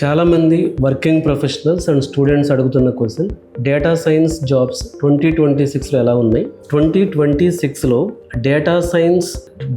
చాలామంది working professionals and students అడుగుతున్న question, data science jobs 2026లో ఎలా ఉన్నాయి? 2026లో డేటా సైన్స్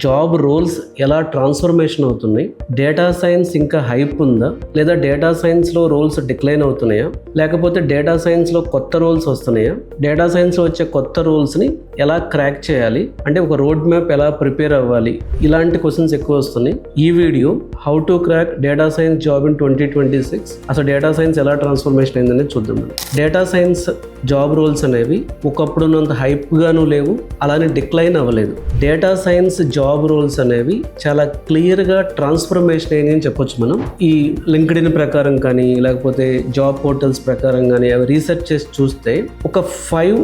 జాబ్ రోల్స్ ఎలా ట్రాన్స్ఫర్మేషన్ అవుతున్నాయి? డేటా సైన్స్ ఇంకా హైప్ ఉందా, లేదా డేటా సైన్స్లో రోల్స్ డిక్లైన్ అవుతున్నాయా, లేకపోతే డేటా సైన్స్లో కొత్త రోల్స్ వస్తున్నాయా? డేటా సైన్స్లో వచ్చే కొత్త రోల్స్ని ఎలా క్రాక్ చేయాలి, అంటే ఒక రోడ్ మ్యాప్ ఎలా ప్రిపేర్ అవ్వాలి, ఇలాంటి క్వశ్చన్స్ ఎక్కువ వస్తున్నాయి. ఈ video how to crack data science job in 2026, అసలు డేటా సైన్స్ ఎలా ట్రాన్స్ఫర్మేషన్ అయిందనేది చూద్దాం. డేటా సైన్స్ జాబ్ రోల్స్ అనేవి ఒకప్పుడున్నంత హైప్గాను లేవు, అలానే డిక్లైన్ అవ్వలేదు. డేటా సైన్స్ జాబ్ రోల్స్ అనేవి చాలా క్లియర్గా ట్రాన్స్ఫర్మేషన్ అయ్యాయి అని చెప్పొచ్చు. మనం ఈ లింక్డ్ఇన్ ప్రకారం కానీ, లేకపోతే జాబ్ పోర్టల్స్ ప్రకారం కానీ అవి రీసెర్చ్ చేసి చూస్తే ఒక 5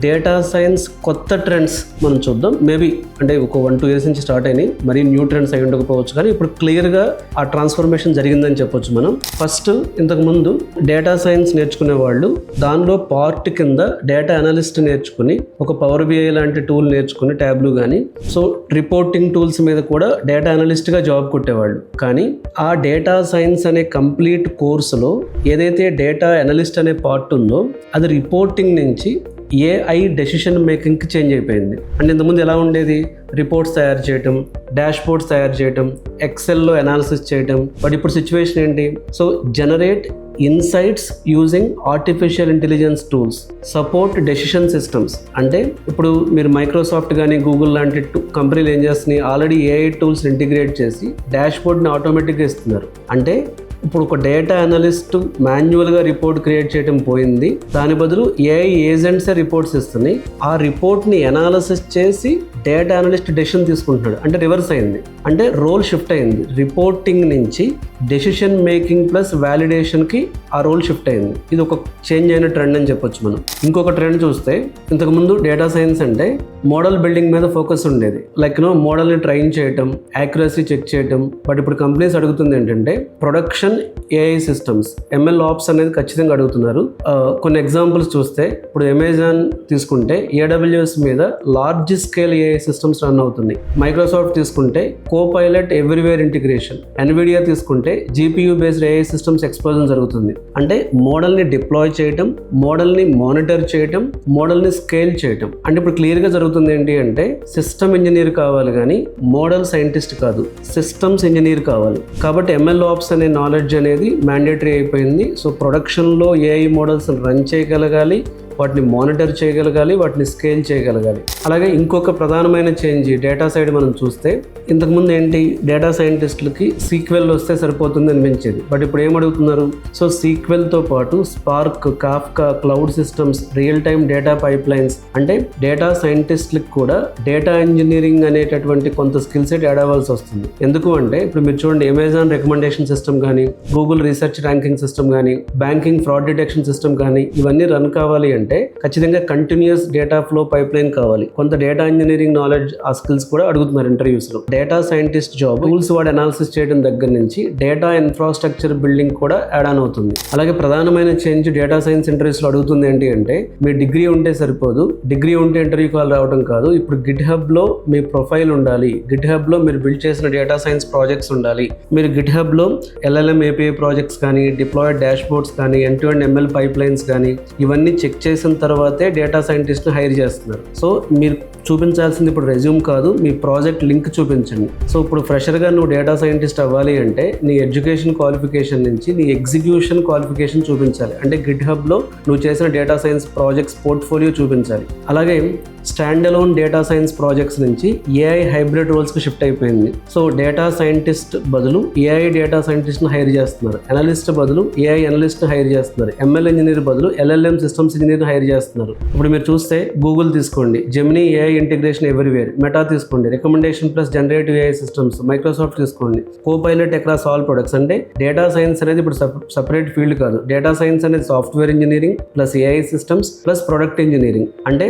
డేటా సైన్స్ కొత్త ట్రెండ్స్ మనం చూద్దాం. మేబీ అంటే ఒక 1-2 ఇయర్స్ నుంచి స్టార్ట్ అయినాయి, మరీ న్యూ ట్రెండ్స్ అయి ఉండకపోవచ్చు, కానీ ఇప్పుడు క్లియర్గా ఆ ట్రాన్స్ఫర్మేషన్ జరిగిందని చెప్పొచ్చు మనం. ఫస్ట్, ఇంతకుముందు డేటా సైన్స్ నేర్చుకునే వాళ్ళు దానిలో పార్ట్ కింద డేటా అనలిస్ట్ నేర్చుకుని, ఒక పవర్ బిఐ లాంటి టూల్ నేర్చుకుని, ట్యాబ్లు కానీ, సో రిపోర్టింగ్ టూల్స్ మీద కూడా డేటా అనలిస్ట్గా జాబ్ కొట్టేవాళ్ళు. కానీ ఆ డేటా సైన్స్ అనే కంప్లీట్ కోర్సులో ఏదైతే డేటా అనలిస్ట్ అనే పార్ట్ ఉందో అది రిపోర్టింగ్ నుంచి ఏఐ డెసిషన్ మేకింగ్కి చేంజ్ అయిపోయింది. అంటే ఇంతకుముందు ఎలా ఉండేది? రిపోర్ట్స్ తయారు చేయటం, డాష్ బోర్డ్స్ తయారు చేయటం, ఎక్సెల్లో అనాలిసిస్ చేయటం. బట్ ఇప్పుడు సిచ్యువేషన్ ఏంటి? So generate insights using artificial intelligence tools, support decision systems. అంటే ఇప్పుడు మీరు మైక్రోసాఫ్ట్ కానీ, గూగుల్ లాంటి కంపెనీలు ఏం చేస్తున్నాయి? ఆల్రెడీ ఏఐ టూల్స్ ఇంటిగ్రేట్ చేసి డాష్ బోర్డ్ని ఆటోమేటిక్గా ఇస్తున్నారు. అంటే ఇప్పుడు ఒక డేటా అనలిస్ట్ మాన్యువల్గా రిపోర్ట్ క్రియేట్ చేయడం పోయింది, దాని బదులు ఏఐ ఏజెంట్సే రిపోర్ట్స్ ఇస్తున్నాయి. ఆ రిపోర్ట్ని అనాలిసిస్ చేసి డేటా అనలిస్ట్ డెసిషన్ తీసుకుంటున్నాడు. అంటే రివర్స్ అయింది, అంటే రోల్ షిఫ్ట్ అయింది. రిపోర్టింగ్ నుంచి డెసిషన్ మేకింగ్ ప్లస్ వ్యాలిడేషన్కి ఆ రోల్ షిఫ్ట్ అయింది. ఇది ఒక చేంజ్ అయిన ట్రెండ్ అని చెప్పొచ్చు మనం. ఇంకొక ట్రెండ్ చూస్తే, ఇంతకుముందు డేటా సైన్స్ అంటే మోడల్ బిల్డింగ్ మీద ఫోకస్ ఉండేది. లైక్ మోడల్ని ట్రైన్ చేయటం, యాక్యురసీ చెక్ చేయటం. బట్ ఇప్పుడు కంపెనీస్ అడుగుతుంది ఏంటంటే production AI systems, ML ops అనేది ఖచ్చితంగా అడుగుతున్నారు. కొన్ని ఎగ్జాంపుల్స్ చూస్తే, ఇప్పుడు అమెజాన్ తీసుకుంటే AWS మీద large scale AI systems run అవుతున్నాయి. మైక్రోసాఫ్ట్ తీసుకుంటే కోపైలట్ ఎవ్రీవేర్ ఇంటిగ్రేషన్, ఎన్విడియా తీసుకుంటే GPU based AI systems explosion జరుగుతుంది. అంటే మోడల్ని డిప్లాయ్ చేయటం, మోడల్ని మానిటర్ చేయటం, మోడల్ని స్కేల్ చేయటం. అంటే ఇప్పుడు క్లియర్గా జరుగుతుంది ఏంటి అంటే సిస్టమ్ ఇంజనీర్ కావాలి కానీ మోడల్ సైంటిస్ట్ కాదు, సిస్టమ్స్ ఇంజనీర్ కావాలి. కాబట్టి ML ఆప్స్ అనే నాలెడ్జ్ అనేది మ్యాండేటరీ అయిపోయింది. సో ప్రొడక్షన్లో ఏఐ మోడల్స్ రన్ చేయగలగాలి, వాటిని మానిటర్ చేయగలగాలి, వాటిని స్కేల్ చేయగలగాలి. అలాగే ఇంకొక ప్రధానమైన చేంజ్ డేటా సైడ్ మనం చూస్తే, ఇంతకుముందు ఏంటి, డేటా సైంటిస్టులకి సీక్వెల్ వస్తే సరిపోతుంది అనిపించేది. బట్ ఇప్పుడు ఏమడుగుతున్నారు? సో సీక్వెల్తో పాటు spark, Kafka, cloud systems, real time data pipe lines. అంటే డేటా సైంటిస్టులకు కూడా డేటా ఇంజనీరింగ్ అనేటటువంటి కొంత స్కిల్ సెట్ యాడ్ అవ్వాల్సి వస్తుంది. ఎందుకు అంటే ఇప్పుడు మీరు చూడండి, అమెజాన్ రికమెండేషన్ సిస్టమ్ కానీ, గూగుల్ రీసెర్చ్ ర్యాంకింగ్ సిస్టమ్ కానీ, బ్యాంకింగ్ ఫ్రాడ్ డిటెక్షన్ సిస్టమ్ కానీ, ఇవన్నీ రన్ కావాలి అంటే ఖచ్చితంగా continuous data flow pipe line కావాలి. కొంత డేటా ఇంజనీరింగ్ నాలెడ్జ్, ఆ స్కిల్స్ కూడా అడుగుతున్నారు ఇంటర్వ్యూస్ లో. డేటా సైంటిస్ట్ జాబ్ టూల్స్ వాడు అనాలిసిస్ చేయడం దగ్గర నుంచి డేటా ఇన్ఫ్రాస్ట్రక్చర్ బిల్డింగ్ కూడా యాడ్ ఆన్ అవుతుంది. అలాగే ప్రధానమైన చేంజ్ డేటా సైన్స్ ఇంటర్వ్యూస్ లో అడుగుతుంది ఏంటి అంటే, మీ డిగ్రీ ఉంటే సరిపోదు, డిగ్రీ ఉంటే ఇంటర్వ్యూ కాల్ రావడం కాదు, ఇప్పుడు గిట్హబ్ లో మీ ప్రొఫైల్ ఉండాలి, గిట్హబ్ లో మీరు బిల్డ్ చేసిన డేటా సైన్స్ ప్రాజెక్ట్స్ ఉండాలి, మీరు గిట్హబ్ లో LLM API ప్రాజెక్ట్స్ కానీ, డిప్లాయిడ్ డాష్ బోర్డ్స్ కానీ, ఎండ్-టు-ఎండ్ ML పైప్ లైన్స్ కానీ, ఇవన్నీ చెక్ చేసిన తర్వాతే డేటా సైంటిస్ట్ని హైర్ చేస్తున్నారు. సో మీరు చూపించాల్సింది ఇప్పుడు రెజ్యూమ్ కాదు, మీ ప్రాజెక్ట్ లింక్ చూపించండి. సో ఇప్పుడు ఫ్రెషర్గా నువ్వు డేటా సైంటిస్ట్ అవ్వాలి అంటే నీ ఎడ్యుకేషన్ క్వాలిఫికేషన్ నుంచి నీ ఎగ్జిక్యూషన్ క్వాలిఫికేషన్ చూపించాలి. అంటే గిట్హబ్లో నువ్వు చేసిన డేటా సైన్స్ ప్రాజెక్ట్స్ పోర్ట్ఫోలియో చూపించాలి. అలాగే standalone data science projects నుంచి ఏఐ హైబ్రిడ్ రోల్స్కి షిఫ్ట్ అయిపోయింది. సో డేటా సైంటిస్ట్ బదులు ఏఐ డేటా సైంటిస్ట్ని హైర్ చేస్తున్నారు, అనలిస్ట్ బదులు ఏఐ అనలిస్ట్ని హైర్ చేస్తున్నారు, ML ఇంజనీర్ బదులు LLM సిస్టమ్స్ ఇంజనీర్ని హైర్ చేస్తున్నారు. ఇప్పుడు మీరు చూస్తే గూగుల్ తీసుకోండి, Gemini AI integration everywhere, Meta తీసుకోండి, recommendation plus generative AI systems, Microsoft తీసుకోండి, కోపైలట్ అక్రాస్ ఆల్ ప్రొడక్ట్స్. అంటే డేటా సైన్స్ అనేది ఇప్పుడు సపరేట్ ఫీల్డ్ కాదు. డేటా సైన్స్ అనేది software engineering plus AI systems plus product engineering. అంటే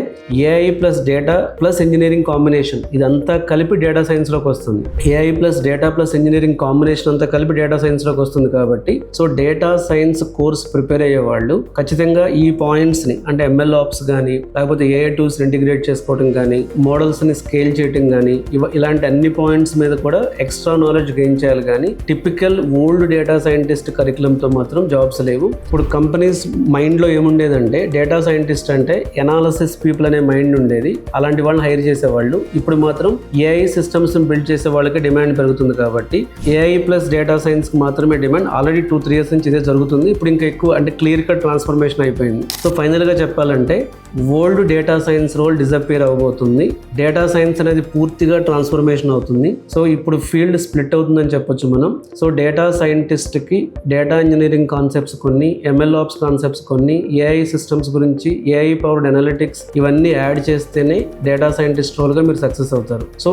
AI plus data plus engineering combination, ఇదంతా కలిపి డేటా సైన్స్లోకి వస్తుంది. AI plus data plus engineering combination అంతా కలిపి డేటా సైన్స్లోకి వస్తుంది. కాబట్టి so data science course prepare అయ్యే వాళ్ళు ఖచ్చితంగా ఈ పాయింట్స్ని, అంటే ఎంఎల్ ఆప్స్ కానీ లేకపోతే ఏఐ టూల్స్ ఇంటిగ్రేట్ చేసుకోవడం కానీ మోడల్స్ని స్కేల్ చేయడం కానీ ఇలాంటి అన్ని పాయింట్స్ మీద కూడా ఎక్స్ట్రా నాలెడ్జ్ గెయిన్ చేయాలి. కానీ టిపికల్ ఓల్డ్ డేటా సైంటిస్ట్ కరికులంతో మాత్రం జాబ్స్ లేవు. ఇప్పుడు కంపెనీస్ మైండ్లో ఏముండేదంటే డేటా సైంటిస్ట్ అంటే ఎనాలిసిస్ పీపుల్ అనే మైండ్ ఉండేది, అలాంటి వాళ్ళని హైర్ చేసేవాళ్ళు. ఇప్పుడు మాత్రం ఏఐ సిస్టమ్స్ బిల్డ్ చేసే వాళ్ళకి డిమాండ్ పెరుగుతుంది కాబట్టి ఏఐ ప్లస్ డేటా సైన్స్ మాత్రమే డిమాండ్. ఆల్రెడీ 2-3 years నుంచి ఇదే జరుగుతుంది. ఇప్పుడు ఇంకా ఎక్కువ అంటే క్లియర్ కట్ ట్రాన్స్ఫర్మేషన్ అయిపోయింది. సో ఫైనల్గా చెప్పాలంటే old data science role disappear అవ్వబోతుంది. డేటా సైన్స్ అనేది పూర్తిగా ట్రాన్స్ఫర్మేషన్ అవుతుంది. సో ఇప్పుడు ఫీల్డ్ స్ప్లిట్ అవుతుందని చెప్పొచ్చు మనం. సో డేటా సైంటిస్ట్కి డేటా ఇంజనీరింగ్ కాన్సెప్ట్స్ కొన్ని, ఎంఎల్ ఆప్స్ కాన్సెప్ట్స్ కొన్ని, ఏఐ సిస్టమ్స్ గురించి, ఏఐ పవర్డ్ అనలిటిక్స్ ఇవన్నీ యాడ్ చేస్తేనే డేటా సైంటిస్ట్ రోల్గా మీరు సక్సెస్ అవుతారు. సో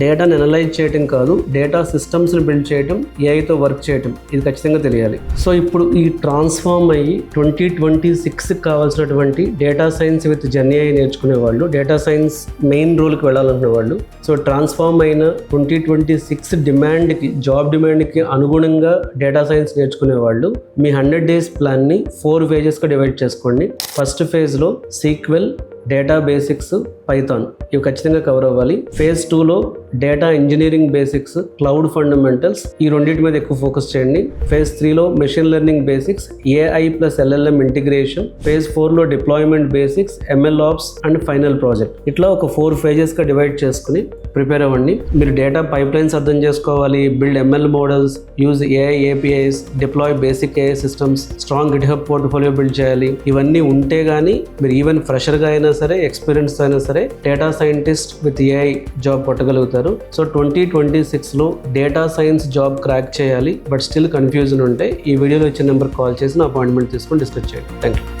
డేటాని అనలైజ్ చేయడం కాదు, డేటా సిస్టమ్స్ని బిల్డ్ చేయడం, ఏఐతో వర్క్ చేయడం, ఇది ఖచ్చితంగా తెలియాలి. సో ఇప్పుడు ఈ ట్రాన్స్ఫార్మ్ అయ్యి 2026కి కావాల్సినటువంటి డేటా సైన్స్ విత్ జెన్ఏఐ నేర్చుకునే వాళ్ళు, డేటా సైన్స్ మెయిన్ రోల్కి వెళ్ళాలనుకునే వాళ్ళు, సో ట్రాన్స్ఫార్మ్ అయిన 2026 డిమాండ్కి, జాబ్ డిమాండ్కి అనుగుణంగా డేటా సైన్స్ నేర్చుకునే వాళ్ళు మీ 100 days ప్లాన్ని 4 phases డివైడ్ చేసుకోండి. ఫస్ట్ ఫేజ్లో సీక్వెల్, డేటా బేసిక్స్, పైథాన్ ఇవి ఖచ్చితంగా కవర్ అవ్వాలి. ఫేజ్ 2లో data engineering basics, cloud fundamentals ఈ రెండింటి మీద ఎక్కువ ఫోకస్ చేయండి. ఫేజ్ 3లో machine learning basics, AI plus LLM integration. Phase 4లో deployment basics, ML ops and final project. ఇట్లా ఒక 4 phases డివైడ్ చేసుకుని ప్రిపేర్ అవ్వండి. మీరు డేటా పైప్లైన్స్ అర్థం చేసుకోవాలి, build ML models, use AI APIs, deploy basic AI systems, strong GitHub portfolio build చేయాలి. ఇవన్నీ ఉంటే కానీ మీరు ఈవెన్ ఫ్రెషర్గా అయినా సరే, ఎక్స్పీరియన్స్ అయినా సరే data scientist with AI job కొట్టగలుగుతారు. సో 2026లో డేటా సైన్స్ జాబ్ క్రాక్ చేయాలి బట్ స్టిల్ కన్ఫ్యూజన్ ఉంటే ఈ వీడియోలో ఇచ్చిన నెంబర్ కాల్ చేసి నా అపాయింట్మెంట్ తీసుకొని డిస్కస్ చేయండి. Thank you.